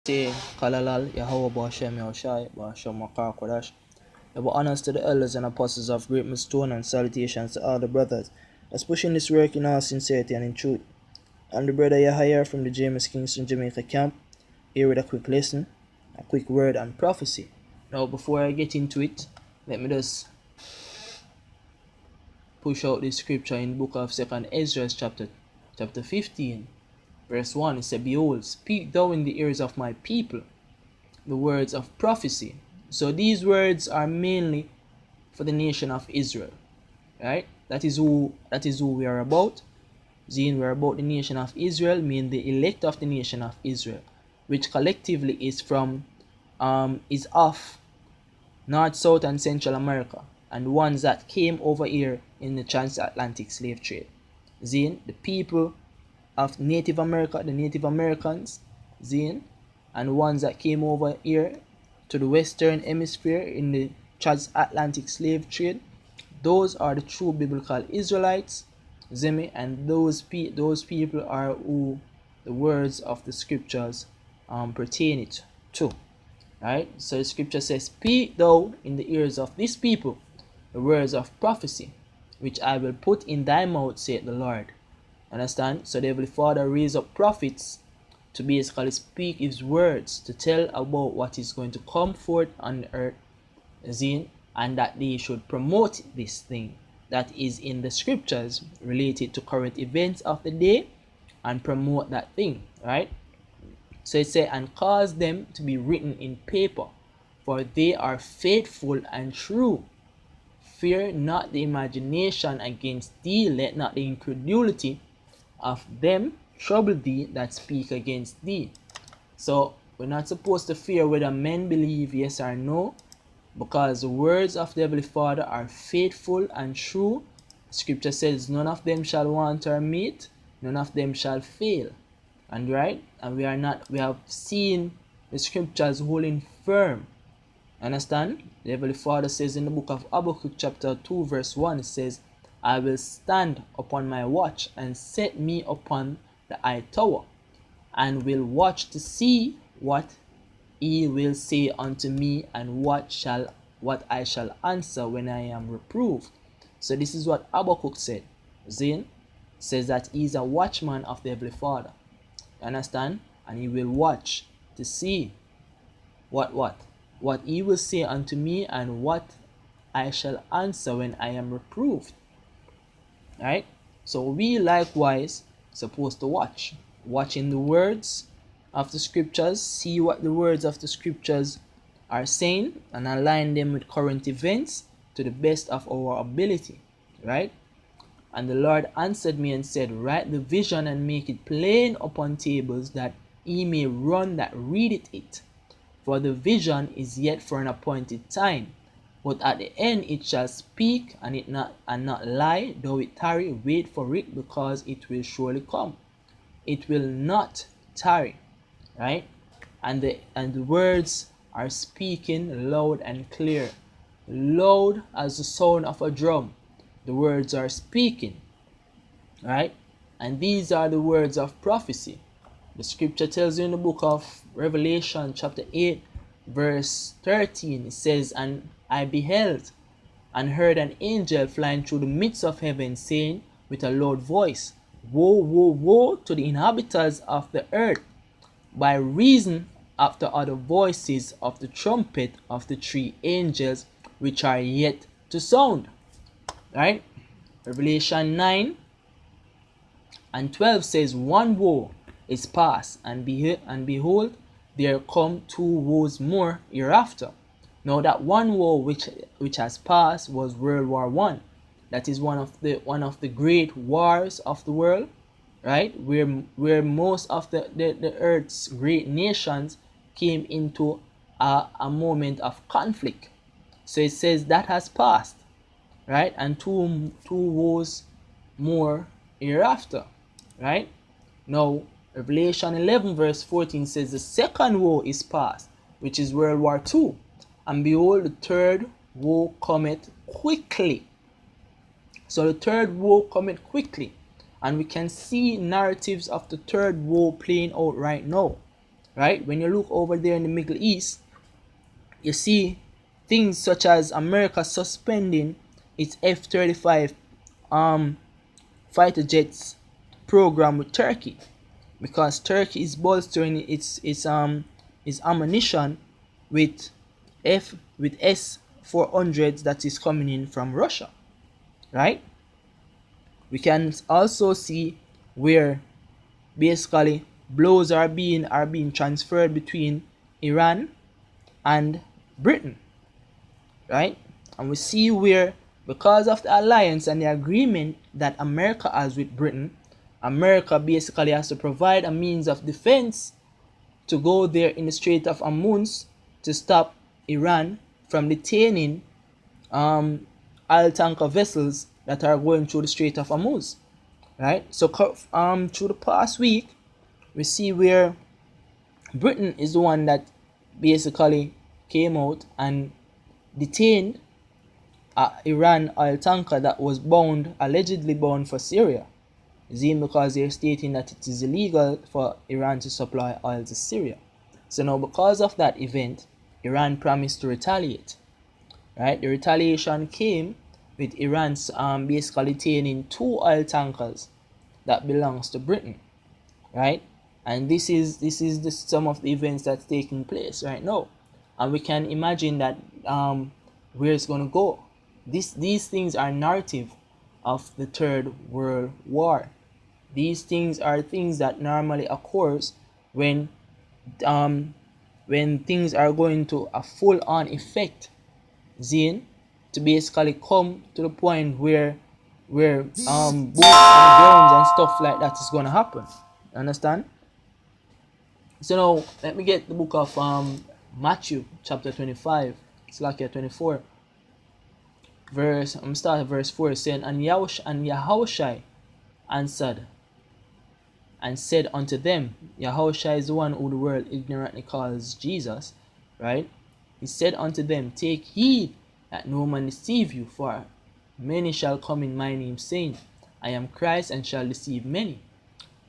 Say Kalalal Yahweh Bashem Yahushai Bashem Makar Kodash. Double honors to the elders and apostles of Great Millstone and salutations to all the brothers that's pushing this work in all sincerity and in truth. I'm the brother Yahya from the James Kingston Jamaica camp, here with a quick lesson, a quick word and prophecy. Now before I get into it, let me just push out the scripture in the book of 2nd Ezra chapter 15 verse 1. It said, "Behold, speak thou in the ears of my people the words of prophecy." So these words are mainly for the nation of Israel, right? That is who we are about. Zine, we're about the nation of Israel, meaning the elect of the nation of Israel, which collectively is of North, South, and Central America, and ones that came over here in the transatlantic slave trade. Zine, the people of Native America, the Native Americans, Zine, and ones that came over here to the Western Hemisphere in the transatlantic slave trade. Those are the true biblical Israelites, Zemi, and those people are who the words of the scriptures pertain it to. Right? So the scripture says, "Speak thou in the ears of this people the words of prophecy, which I will put in thy mouth, saith the Lord." Understand? So the Heavenly Father raised up prophets to basically speak his words, to tell about what is going to come forth on earth, and that they should promote this thing that is in the scriptures related to current events of the day, and promote that thing, right? So it says, "And cause them to be written in paper, for they are faithful and true. Fear not the imagination against thee, let not the incredulity of them trouble thee that speak against thee." So we're not supposed to fear whether men believe yes or no, because the words of the Heavenly Father are faithful and true. Scripture says, "None of them shall want or meet, none of them shall fail." And right, and we have seen the scriptures holding firm. Understand? The Heavenly Father says in the book of Habakkuk chapter 2 verse 1, it says, "I will stand upon my watch and set me upon the high tower, and will watch to see what he will say unto me, and what I shall answer when I am reproved." So this is what Habakkuk said. Zin says that he is a watchman of the Heavenly Father. Understand? And he will watch to see what he will say unto me, and what I shall answer when I am reproved. Right? So we likewise supposed to watch in the words of the scriptures, see what the words of the scriptures are saying, and align them with current events to the best of our ability. Right? "And the Lord answered me and said, Write the vision and make it plain upon tables, that he may run that readeth it. For the vision is yet for an appointed time, but at the end it shall speak, and not lie. Though it tarry, wait for it, because it will surely come. It will not tarry." Right? And the words are speaking loud and clear, loud as the sound of a drum. The words are speaking, right? And these are the words of prophecy. The scripture tells you in the book of Revelation chapter 8 verse 13, it says, "And I beheld and heard an angel flying through the midst of heaven, saying with a loud voice, Woe, woe, woe to the inhabitants of the earth, by reason of the other voices of the trumpet of the three angels which are yet to sound." Right? Revelation 9 and 12 says, "One woe is past, and behold, there come two woes more hereafter." Now that one woe which has passed was World War I. That is one of the great wars of the world, right? Where most of the earth's great nations came into a moment of conflict. So it says that has passed. Right? And two woes more hereafter. Right? Now, Revelation 11 verse 14 says the second woe is past, which is World War II. "And behold, the third woe cometh quickly." So the third woe cometh quickly. And we can see narratives of the third woe playing out right now. right? When you look over there in the Middle East, you see things such as America suspending its F-35 fighter jets program with Turkey, because Turkey is bolstering its ammunition with S-400s that is coming in from Russia, right? We can also see where basically blows are being transferred between Iran and Britain, right? And we see where, because of the alliance and the agreement that America has with Britain, America basically has to provide a means of defense to go there in the Strait of Hormuz to stop Iran from detaining oil tanker vessels that are going through the Strait of Hormuz, right? So through the past week, we see where Britain is the one that basically came out and detained a Iran oil tanker that was allegedly bound for Syria. Because they're stating that it is illegal for Iran to supply oil to Syria. So now, because of that event, Iran promised to retaliate. Right? The retaliation came with Iran's basically detaining 2 oil tankers that belongs to Britain. Right? And this is some of the events that's taking place right now. And we can imagine that where it's going to go. These things are narrative of the Third World War. These things are things that normally occurs when things are going to a full-on effect, to basically come to the point where boots and grounds and stuff like that is going to happen. Understand? So now let me get the book of Matthew chapter 25. It's like 24. I'm starting verse 4 saying, and Yahushai answered and said unto them, Yahushua is the one who the world ignorantly calls Jesus, right? He said unto them, take heed that no man deceive you, for many shall come in my name, saying, I am Christ, and shall deceive many.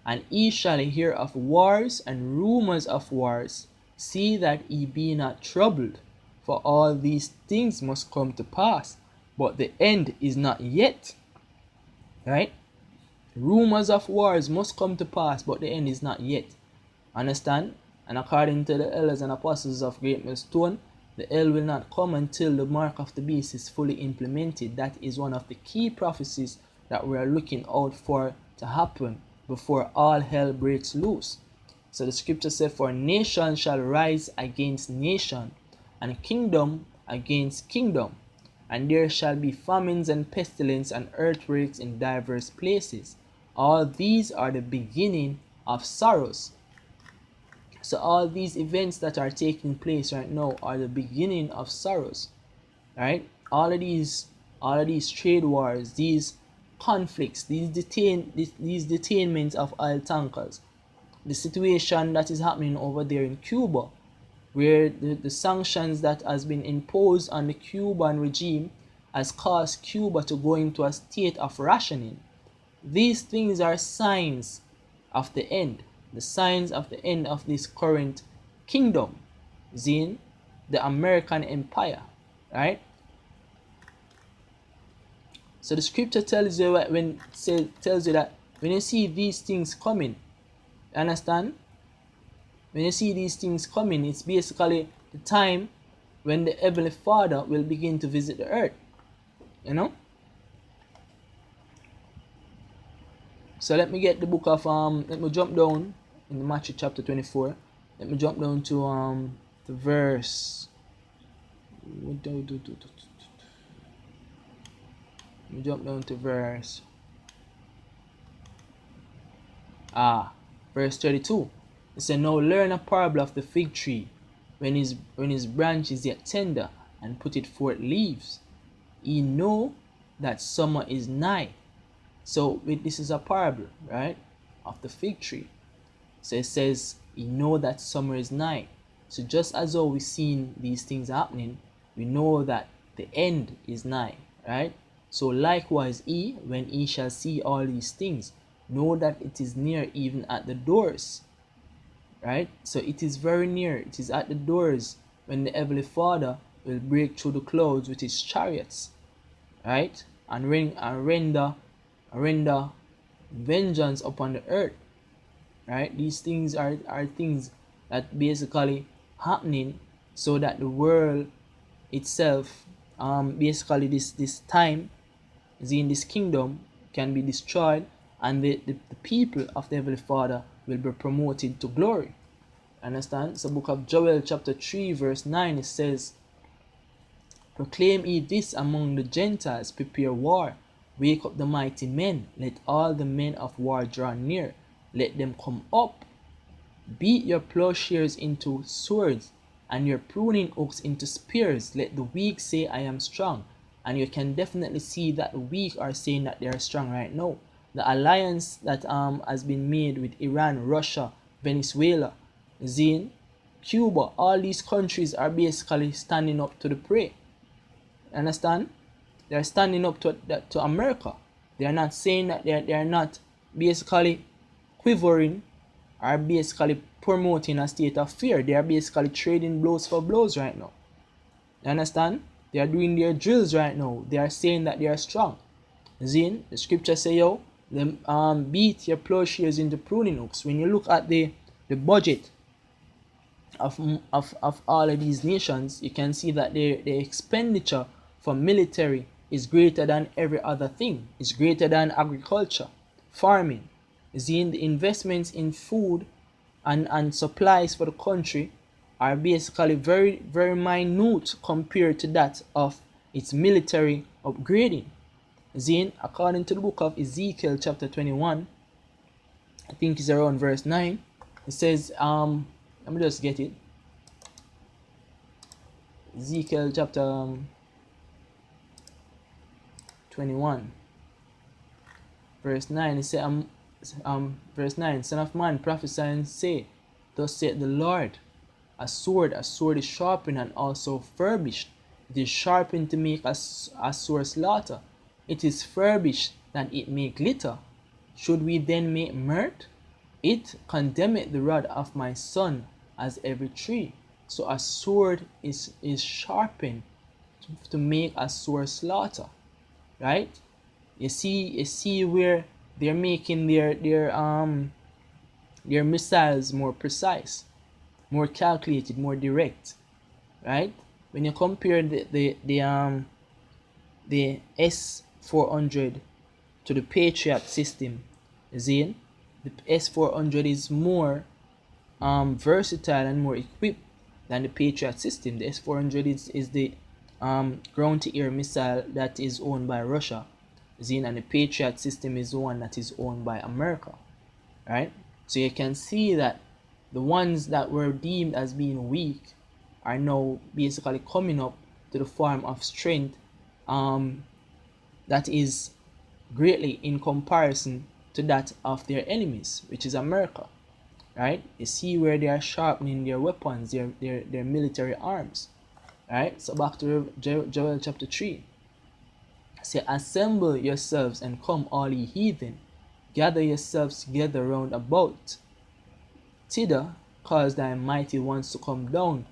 And ye shall hear of wars and rumors of wars. See that ye be not troubled, for all these things must come to pass, but the end is not yet. Right? Rumors of wars must come to pass, but the end is not yet. Understand? And according to the elders and apostles of Great Millstone, the end will not come until the mark of the beast is fully implemented. That is one of the key prophecies that we are looking out for to happen before all hell breaks loose. So the scripture said, for nation shall rise against nation, and kingdom against kingdom. And there shall be famines and pestilence and earthquakes in diverse places. All these are the beginning of sorrows. So all these events that are taking place right now are the beginning of sorrows. Right? All of these trade wars, these conflicts, these detainments of oil tankers, the situation that is happening over there in Cuba, where the sanctions that has been imposed on the Cuban regime has caused Cuba to go into a state of rationing. These things are signs of the end, the signs of the end of this current kingdom, the American empire, right? So the scripture tells you that when you see these things coming, understand? When you see these things coming, it's basically the time when the Heavenly Father will begin to visit the earth. You know? So let me get the book of let me jump down in the Matthew chapter 24. Let me jump down to the verse. Let me jump down to verse verse 32. It said, now learn a parable of the fig tree when his branch is yet tender, and put it forth leaves. Ye know that summer is nigh. So this is a parable, right, of the fig tree. So it says, you know that summer is nigh. So just as though we've seen these things happening, we know that the end is nigh, right? So likewise when ye shall see all these things, know that it is near, even at the doors. right? So it is very near, it is at the doors, when the Heavenly Father will break through the clouds with his chariots, right? And render vengeance upon the earth, right? These things are things that basically happening so that the world itself, basically this time, in this kingdom, can be destroyed, and the people of the Heavenly Father will be promoted to glory. Understand? So book of Joel chapter 3 verse 9, it says, proclaim ye this among the Gentiles, prepare war, wake up the mighty men, let all the men of war draw near, let them come up, beat your plowshares into swords, and your pruning hooks into spears, let the weak say I am strong. And you can definitely see that the weak are saying that they are strong right now. The alliance that has been made with Iran, Russia, Venezuela, Cuba, all these countries are basically standing up to the prey. Understand? They're standing up to America. They are not saying that they are not basically quivering, are basically promoting a state of fear. They are basically trading blows for blows right now. You understand? They are doing their drills right now. They are saying that they are strong. The scripture say, yo, them beat your plowshares into pruning hooks. When you look at the budget of all of these nations, you can see that the expenditure for military is greater than every other thing. It's greater than agriculture, farming. The investments in food and supplies for the country are basically very, very minute compared to that of its military upgrading. According to the book of Ezekiel chapter 21, I think it's around verse 9, it says, let me just get it. Ezekiel chapter 21 verse 9, it says, verse 9, son of man, prophesy and say, thus saith the Lord, a sword is sharpened and also furbished. It is sharpened to make a sword slaughter. It is furbished that it may glitter. Should we then make mirth? It condemneth the rod of my son as every tree. So a sword is sharpened to make a sword slaughter, right? You see where they're making their missiles more precise, more calculated, more direct, right? When you compare the S-400 to the Patriot system, the S-400 is more versatile and more equipped than the Patriot system. The S-400 is the ground-to-air missile that is owned by Russia, and the Patriot system is the one that is owned by America, right? So you can see that the ones that were deemed as being weak are now basically coming up to the form of strength that is greatly in comparison to that of their enemies, which is America, right? You see where they are sharpening their weapons, their military arms, right? So back to Joel chapter 3. Say, assemble yourselves and come, all ye heathen, gather yourselves together round about. Thither cause thy mighty ones to come down,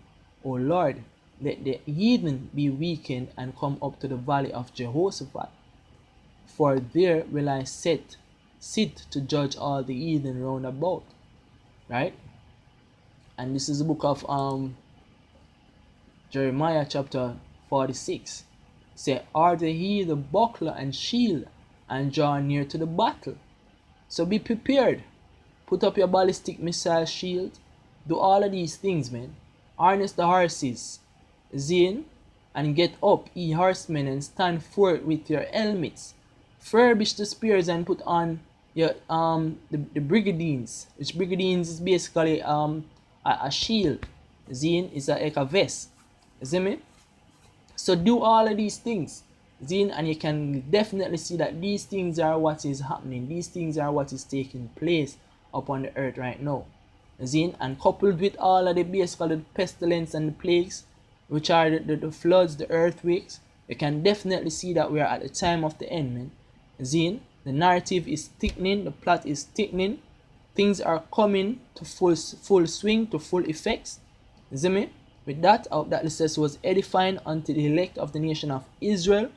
O Lord. Let the heathen be weakened and come up to the valley of Jehoshaphat. For there will I sit to judge all the heathen round about. Right? And this is the book of Jeremiah chapter 46. Say, order ye the buckler and shield, and draw near to the battle. So be prepared. Put up your ballistic missile shield. Do all of these things, man. Harness the horses, and get up, ye horsemen, and stand forth with your helmets. Furbish the spears and put on your the brigandines, which brigandines is basically a shield. Is like a vest. You see me? So do all of these things, and you can definitely see that these things are what is happening. These things are what is taking place upon the earth right now. And coupled with all of the basically the pestilence and the plagues, which are the floods, the earthquakes, you can definitely see that we are at the time of the end, man. The narrative is thickening, the plot is thickening, things are coming to full swing, to full effects. You see me? With that, I hope that this lesson was edifying unto the elect of the nation of Israel.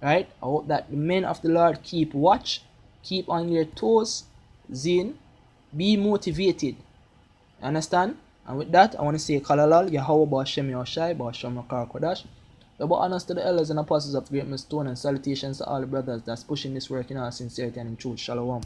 Right? I hope that the men of the Lord keep watch, keep on your toes, zin, be motivated. Understand? And with that, I want to say Kalalal, Yahweh Ba'Shem Yahushai, Ba'Shem Makar Kodash. Double honors to the elders and apostles of Great Millstone, and salutations to all the brothers that's pushing this work in all sincerity and in truth. Shalom.